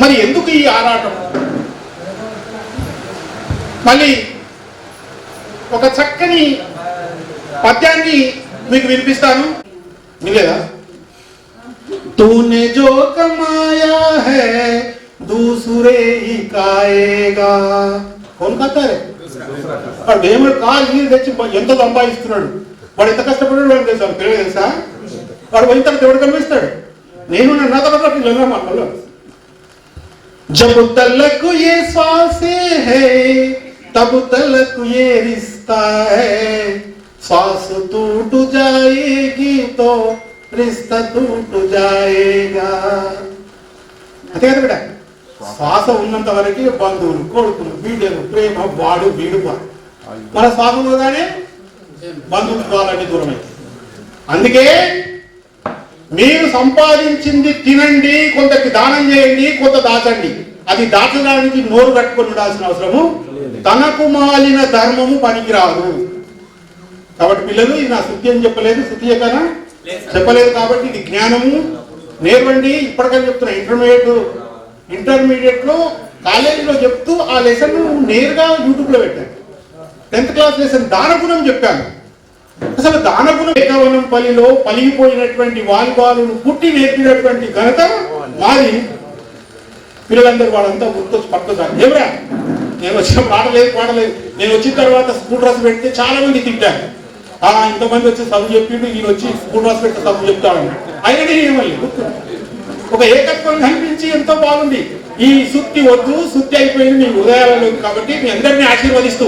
మరి ఎందుకు ఈ ఆరాటం? మళ్ళీ ఒక చక్కని పద్యాన్ని మీకు వినిపిస్తాను, వినలేదా? తూనే జో కమాయా హై దూసరే హీ కాయేగా. కోల్కతారే వాడు దేవుడు కాలు నీళ్ళు తెచ్చి ఎంత సంపాదిస్తున్నాడు, వాడు ఎంత కష్టపడ్డాడు వాడు తెలుసా? పిల్లలు తెలుసా? వాడు పోయిన తర్వాత దేవుడు కనిపిస్తాడు. నేను నా తర్వాత పిల్లలు మళ్ళీ जब तलक ये सांसें है तब तलक ये रिश्ता है, सांस टूट जाएगी तो रिश्ता टूट जाएगा. అంతే కదా బిడ్డ, శ్వాస ఉన్నంత వరకు బంధువులు, కొడుకులు, వీడియోలు, ప్రేమ, వాడు వీడు. మన శ్వాస పోగానే బంధుత్వాలన్నీ దూరం అవుతాయి. అందుకే మీరు సంపాదించింది తినండి, కొంతకి దానం చేయండి, కొంత దాచండి. అది దాచడానికి నోరు కట్టుకొని ఉండాల్సిన అవసరము, తనకు మాలిన ధర్మము పనికిరాదు. కాబట్టి పిల్లలు, ఇది నా శుద్ధి అని చెప్పలేదు, శుద్ధి కన్నా చెప్పలేదు. కాబట్టి ఇది జ్ఞానము నేర్వండి. ఇప్పటికని చెప్తున్నా, ఇంటర్మీడియట్ లో కాలేజీలో చెప్తూ ఆ లెసన్ నేరుగా యూట్యూబ్ లో పెట్టాను. 10th క్లాస్ లెసన్ దానగుణం చెప్పాను. అసలు దానగుణం ఏకవనం పల్లిలో పలిగిపోయినటువంటి వాలిబాలును పుట్టి నేర్పినటువంటి ఘనత మాది. పిల్లలందరూ వాళ్ళంతా గుర్తొచ్చి పట్టుకోసారు. ఏమరా నేను వచ్చినప్పుడు పాడలేదు. నేను వచ్చిన తర్వాత స్కూల్ డ్రెస్ పెడితే చాలా మంది తింటాను. ఇంతమంది వచ్చి చదువు చెప్పిండు, ఈయన వచ్చి స్కూల్ డ్రెస్ పెడితే చదువు చెప్తాడు. అయినా ఏమల్లి ఒక ఏకత్వం కనిపించి ఎంతో బాగుంది. ఈ సుత్తి వద్దు, సుత్తి అయిపోయింది మీ ఉదయాలలో. కాబట్టి మీ అందరినీ ఆశీర్వదిస్తూ